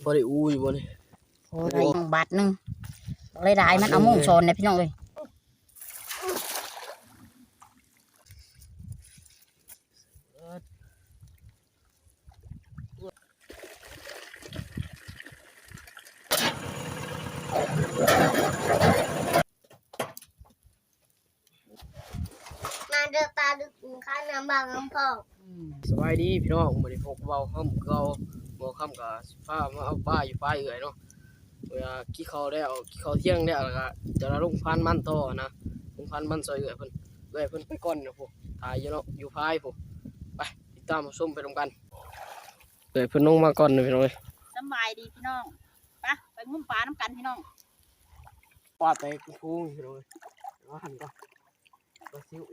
อได้อู้อยู่บ่นี่พอได้บาทนึงเลยได้มันเอามุ่งชนเนี่ยพี่น้องเลยมาเดินตาดึกข้างน้ำบางน้ำพองสบายดีพี่น้องมื้อนี้พกเบาค่ำเก่าบ่ค่ำก็สิพามาเอาปลาอยู่ปลายเอื้อยเนาะเวลากินข้าวแล้วกินข้าวเที่ยงแล้วก็จะลงพันมันต่อนะลงพันมันซอยเอื้อยเพิ่นไปก่อนนะพวกถ่ายอยู่เนาะอยู่พายพวกไปติดตามชมไปนำกันเอื้อยเพิ่นลงมาก่อนนะพี่น้องเอ้ยสบายดีพี่น้องไปงุ้มปลาน้ำกันพี่น้องปลาแตกพุงพี่น้องเอ้ยว่าหันก่อนปลาซิว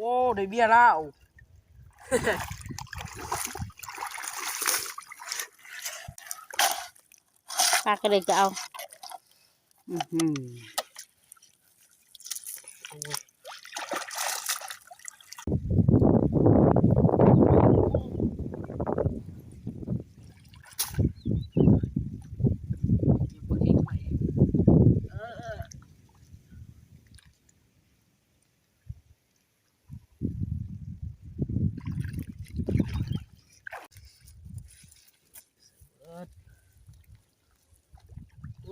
โว้ได้เบี้ยแล้วปลาก็เลยจะเอา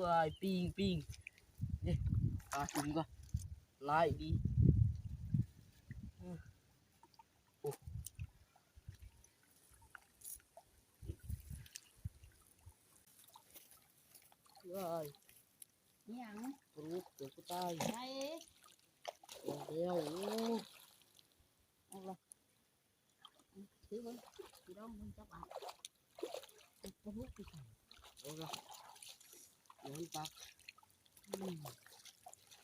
ว้ายปิ้งนี่ปลาจุ่มก็ลายดีว้ายยังปลุกเดี๋ยวก็ตายไงเดี๋ยวเอาละถือไว้พี่น้องมึงจับอ่ะจะลุกไปสั่งเอาละเดี๋ยวปัก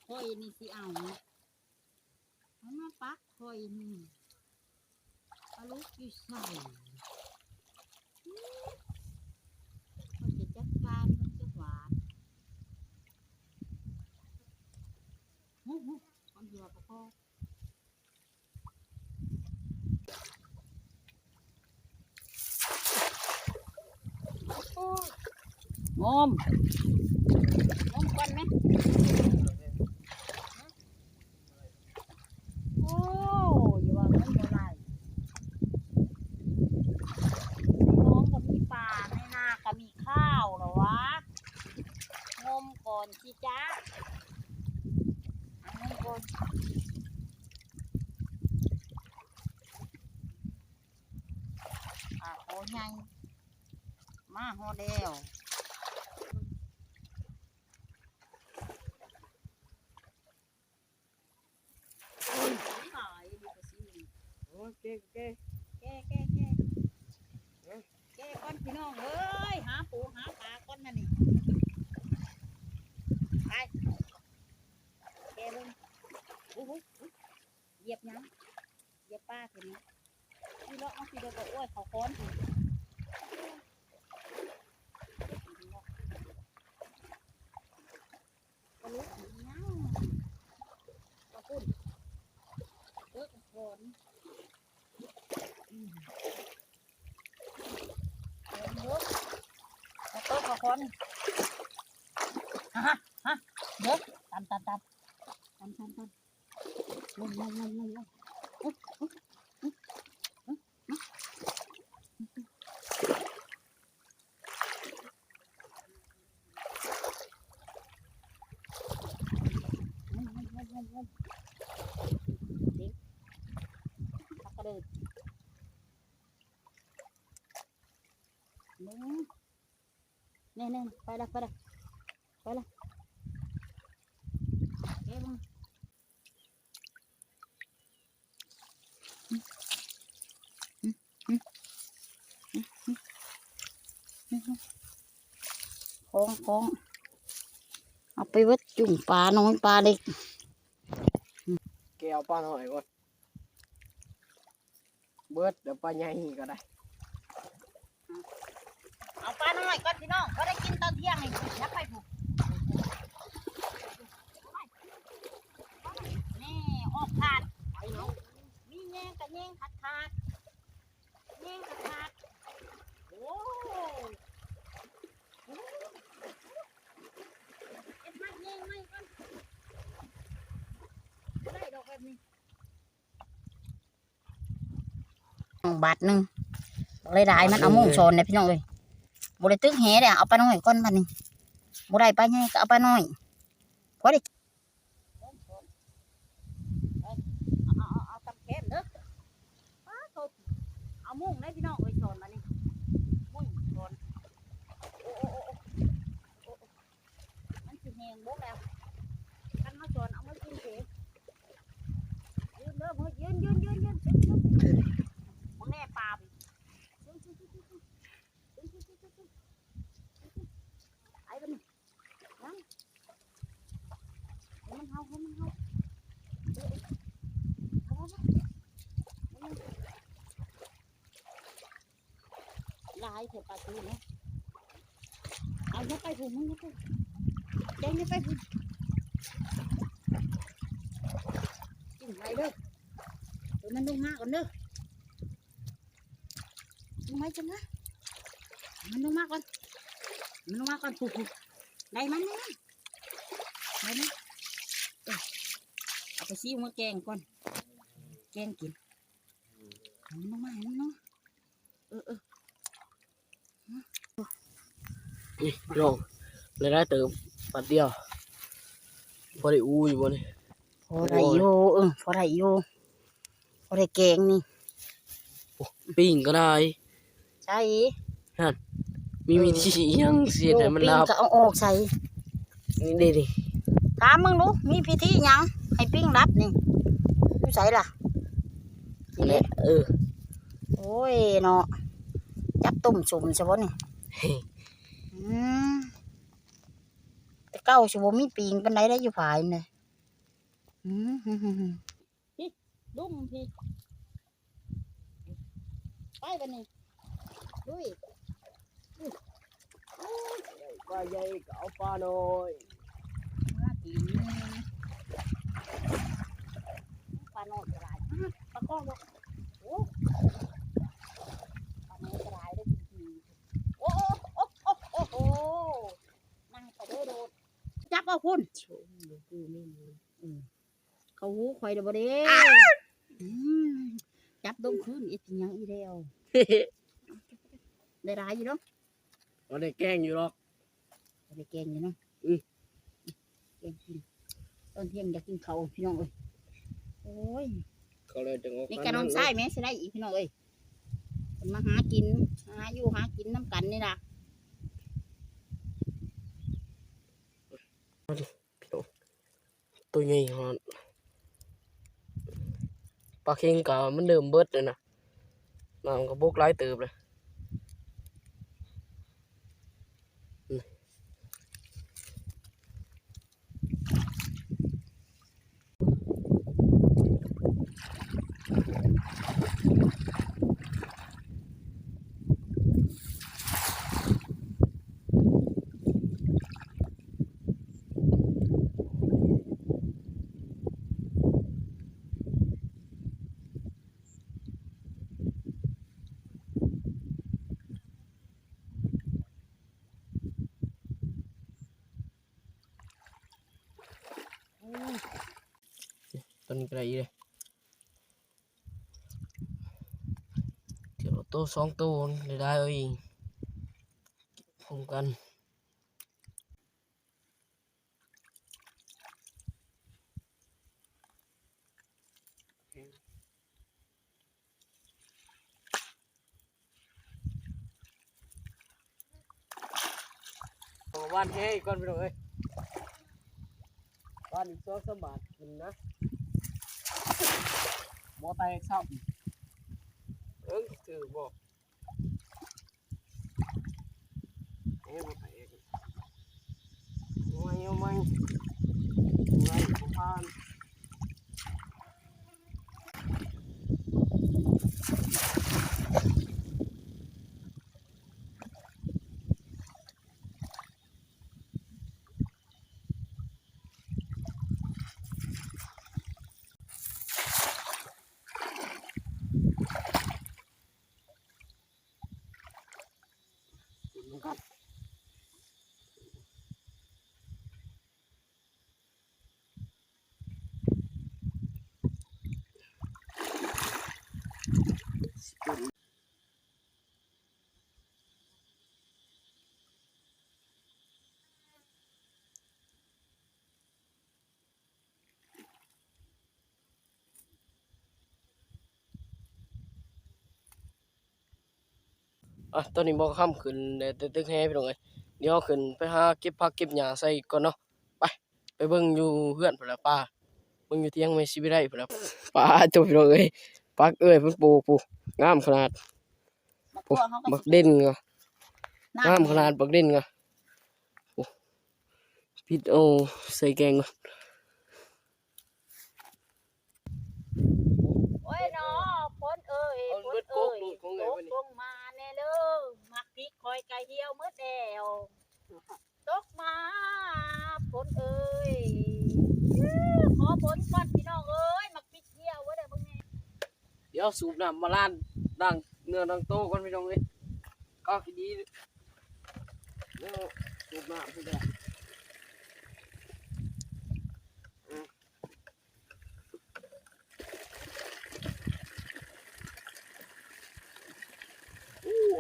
คอยนี่สิเอามาปักคอยนี่เอาลุกอยู่ใส่มันจะจัดการมันจะหวานมันเหลือพองมก่อนไหมโอ้ยว่ามันบ่ได้น้องก็มีปลาในนาก็มีข้าวเหรอวะงมก่อนสิจ๊ะงมก่อนโอ้ยมาฮอเดลเก้ก้อนพี่น้องเอ้ยหาปูหาปลาก้อนนั่นนี่ไปแกลงเหยียบยังเหยียบป้าทีนี้พี่เลาะเอาพี่เดียวก็อ้วยเขาค้อนถึงก็ลุกยังก็พุ่นค้อนโต๊ะกับคนเด็กตันลงเด็กพักกระเดิดนี่ไปละเก็บของเอาไปวัดจุ่มปลาน้อยปลาเด็ก กเอาปลาหน่อยก่อนเบิดเดี๋ยวปลาใหญ่ก็ได้ เอาปลาน้อยก่อนพี่น้องก็ได้กินตอนเที่ยงนี่ยับไปผูกนี่ออกขาดมีแยงกับแยงขาดแยงขาดโอ้เอ็ดมากแยงไม่ก่อนได้ดอกแบบนี้บาทหนึ่งเลยได้มันเอามุ่งชนเลยพี่น้องเลยบ่ได้ตึกแหเด้เอาปลาน้อยก่อนบัดนี้บ่ได้ปลาใหญ่ก็เอาปลาน้อยพอได้เอาตำแคมเด้อเอามุ่งได้พี่น้องเอ้ยชนมานี่มุ่งชนโอ้มันสิแหงบกแล้วกันมาชนเอามากินเถอะยืนเด้อมือยืนบ่แน่ปลาไอ้บันนี่มันเฮาลายเถอะปลาตูเนาะเอาอย่าไปผูมึงอย่าไปเจ๊อย่าไปผูกินไรเด้อเดี๋ยวมันลงมาก่อนเด้อลงมาจังนะมันลงมาก่อนผูได้มันเอาไปซีมาแกงก่อนแกงกินมันลงมาเนาะนี่พี่น้องเลยได้เติมปัดเดียวพอได้อู้อยู่บ่นี่ พอได้อยู่พอได้แกงนี่ ปิ้งก็ได้ ใช่ มีวิธียังเสียแต่มันลับ ก็เอาออกใส่ นี่ดิ ถามมึงดูมีพิธียังให้ปิ้งรับนี่อยู่ใส่ล่ะ นี่แหละโอ้ยเนาะจับตุ่มสุ่มใช่ปะนี่แต่เก้าสิบ่มีปีงเป็นไรได้อยู่ภายเนี่ยพี่ดุ้มพี่ไปกันนี่ดุ้ย ปลาใหญ่ก็เอาปลาน้อย มากินปลาโนดกระไรปลาก้องบอกโอ้ปลาโนดกระไรได้จริงๆโอ้นั่งไปเด้อโดดจับเอาคุณเขาหูคอยเดี๋ยวบ่เด้จับดงคืนอีกยังอีเดียวได้ร้ายอยู่เนาะ เราได้แกงอยู่หรอก ได้แกงอยู่เนาะแกงกินตอนเที่ยงอยากกินเขาพี่น้องเอ้ยโอ้ย เขาเลยจะงอก นี่กระนองไส้ไหมสิได้อีกพี่น้องเอ้ยมาหากินหาอยู่หากินน้ำกันนี่ล่ะ ตัวใหญ่ฮอนปลาเค็งก็มันเดิมเบิดเลยนะน้ำก็บกหลายเติบเลยตอนนี้ก็ได้เลยเดี๋ยวโตสองตัวได้เอาเองพร้อมกันวันเฮ้ยก่อนไปเลยวันอีก2-3 บาทกินนะบ่แตกซ้ำถือบอกบ่แตกไม่บ่ผ่าน ก่อนตอนนี้บ่ค่ำขึ้นได้แต่ตึกแฮพี่น้องเอ้ยเดี๋ยวขึ้นไปหาเก็บผักเก็บหญ้าใส่ก่อนเนาะไปเบิ่งอยู่เฮือนพุ่นล่ะป้าเบิ่งอยู่เถียงแม่สิวิไลพุ่นล่ะป้าโตพี่น้องเอ้ยปักเอ้ยเพิ่นปลูกปูงามขนาด มา โอ้ คั่วเขาก็ บักเด่นก็ น้ งามขนาดบักเด่นก็โอ้พิดเอาใส่แกงก่อน โอ้ยเนาะฝนเอ้ยฝนเอ้ยตกลงมาแน่เด้อมักพริกคอยไก่เหี่ยวหมดแล้วตกมาฝนเอ้ยขอฝนก่อนพี่น้องเอ้ยมักพริกเหี่ยวไว้เด้อเบิ่งแน่ เดี๋ยวสูบน้ำมาล้านดังเนื้อดังโตก่อนพี่น้องเอ้ยก็คิดดีเดี๋ยวสูบน้ำพี่จ้ะ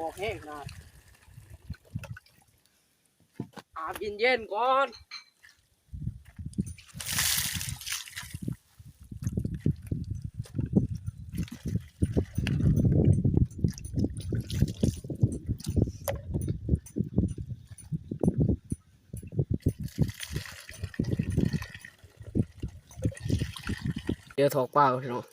ออกแห้งขนาดอาบเย็นๆก่อนเดี๋ยวถอกปลาก่อนพี่น้อง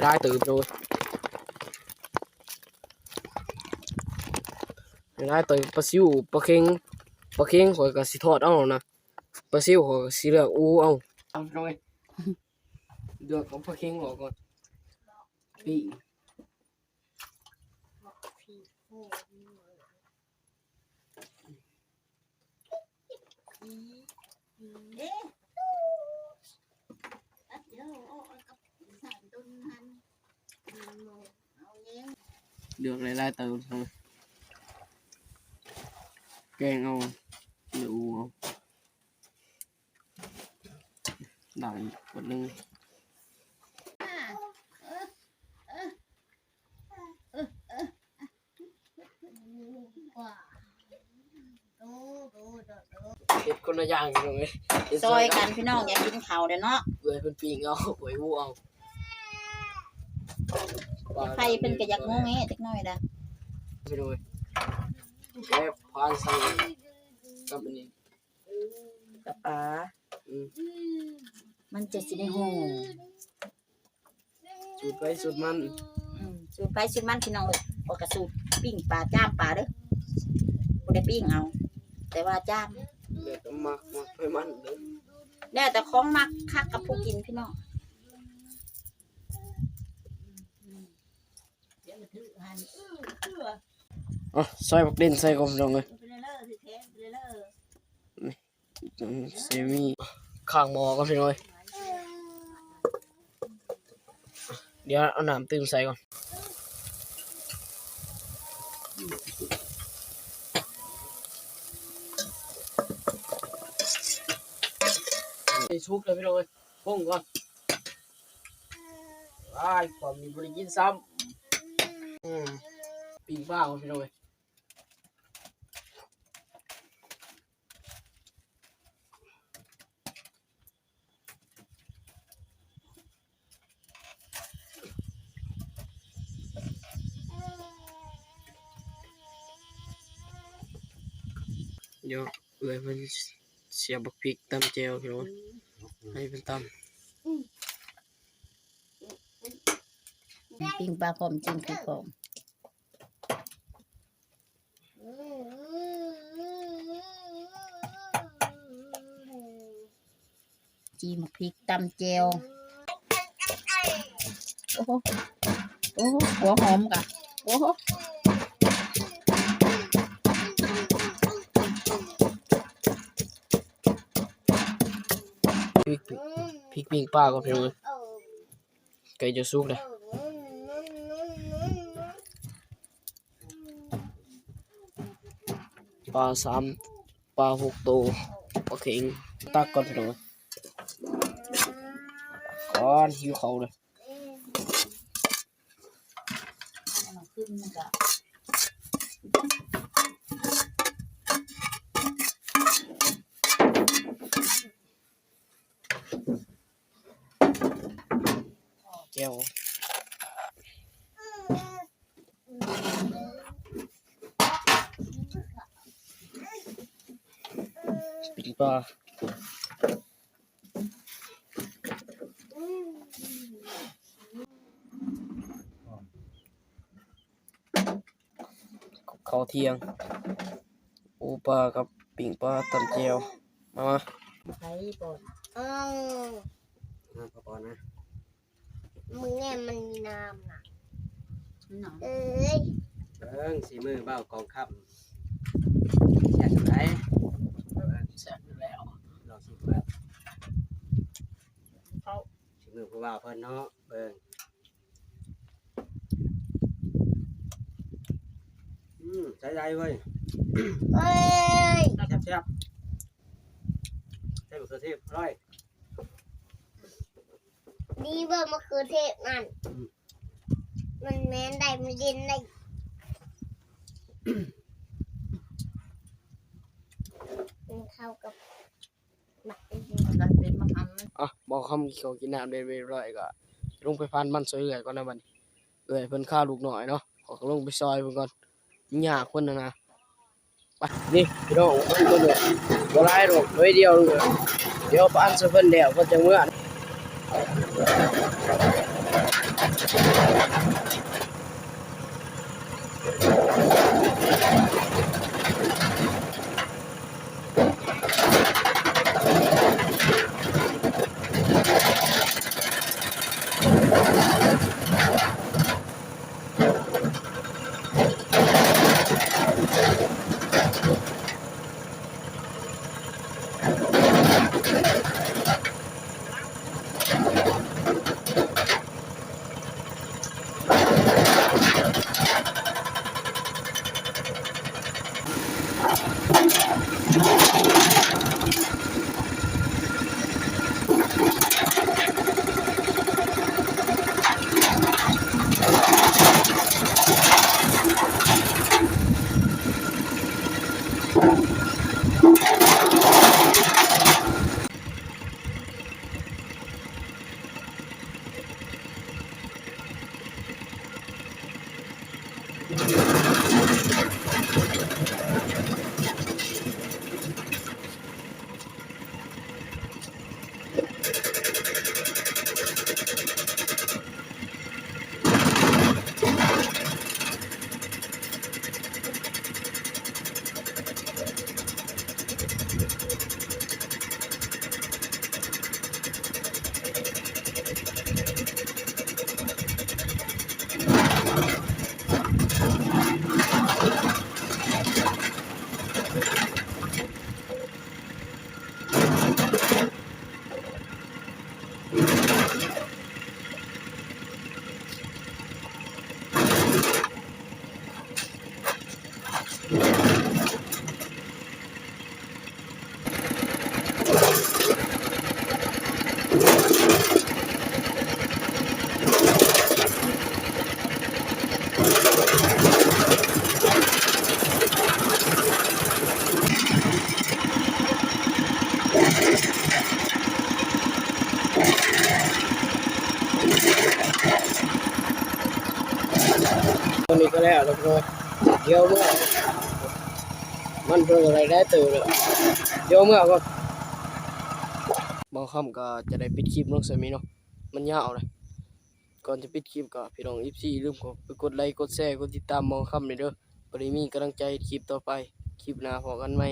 ได้ตื่นเลยได้ตื่นปลาซิวปลาเค็งข่อยก็สิทอดเอานะปลาซิวข่อยก็สิเลือกอูเอาหน่อยเลือกเอาปลาเค็งออกก่อนปีก เอ๊ะเดี๋ยวเอากับสารต้นหันเอาเลี้ยง เลือกหลายๆเติมเอาแกงเอาเลือกอูเอาได้คนหนึง เห็ดคนละอย่างพี่น้องเอ้ยเฮ็ด ซอยกันพี่น้องอยากกินข้าวเด้อเนาะ เปื่อยเป็นปีกเอาหวยวูเอา ใครเป็นก็อยากงงแงจักหน่อยเด้อ ไปดูแค่พานใส่กับอันนี้ กับปลา อืม มันจะสิได้โห สูตรไปสูตรมัน สูตรไปสูตรมันพี่น้องเอ้ยบ่กระสูตรปิ้งปลาจ้ามปลาเด้อบ่ได้ปิ้งเอา แต่ว่าจ้าม เดี๋ยวจะมักไปมันเด้อ แล้วแต่ของมักคักกับผู้กินพี่น้องเดี๋ยวมาถือหัน อ๋อซอยบักเด่นใส่ก่อนพี่น้องเอ้ยเซมีข้างหม้อก่อนพี่น้องเอ้ยเดี๋ยวเอาน้ำตื้มใส่ก่อนไอ้ชุบเลยพี่น้องเอ้ยพุ่งก่อนว้ายความมีบริกินซ้ำปีกบ้าก่อนพี่น้องเอ้ยเดี๋ยวเลยมันเสียบักพริกตำเจียวพี่น้องให้เป็นตำ ปิ้งปลาพร้อมจิ้มคือพร้อมจิ้มพริกตำเจียวโอ้โหโอ้โหหัวหอมกะโอ้โห พริกปิ้งปลาก็พี่น้องไก่จะสุกเลย ปลาปลา6ตัวโอเคตักก่อนพี่น้องก่อนหิวเขาวเลย มันขึ้นมันก็แก้วปิงปลาข้าวเที่ยงปูปลากับปิ่งปลาตำแก้วมา ใช้ปอด อืม พอนะ มึงเนี่ยมันมีน้ำนะ หนอน เอ้ย สีมือเบ้ากองค่ำแช่ไหน แซ่บอยู่แล้ว ลองสิเบิ่ง เขา สีมือผู้ว่าเพิ่นเนาะเบิ่งใช้ได้เว้ย เอ้ย แซ่บใช้มะเขือเทศอร่อย ดีเบอร์มะเขือเทศนั่นมันแม้นได้มันเย็นได้มันเข้ากับหมักเอง ดันเป็นมาทำ อ่ะบอกคำเขากินน้ำได้เรียบร้อยก็ลงไปพันมันซอยเอื่อยก่อนนะบัดนี้เอื่อยเพิ่นฆ่าลูกหน่อยเนาะขอลงไปซอยเพิ่นก่อนยากเพิ่นนะไปนี่พี่น้องมันก็เลยบ่หลายดอกน้อยเดียวเลยเดี๋ยวปานซะเพิ่นแล้วเพิ่นจังเมื่อตอนนี้ก็แล้วก็เดี๋ยวเมื่อมันเป็นอะไรได้ตื่นเลยเดี๋ยวเมื่อก็บางคำก็จะได้ปิดคลิปน้องสามีเนาะมันยาวเลยก่อนจะปิดคลิปก็พี่น้อง14ลืมไปกดไลค์กดแชร์กดติดตามมองคำเลยเด้อบ่ได้มีกำลังใจคลิปต่อไปคลิปหน้าพอกันใหม่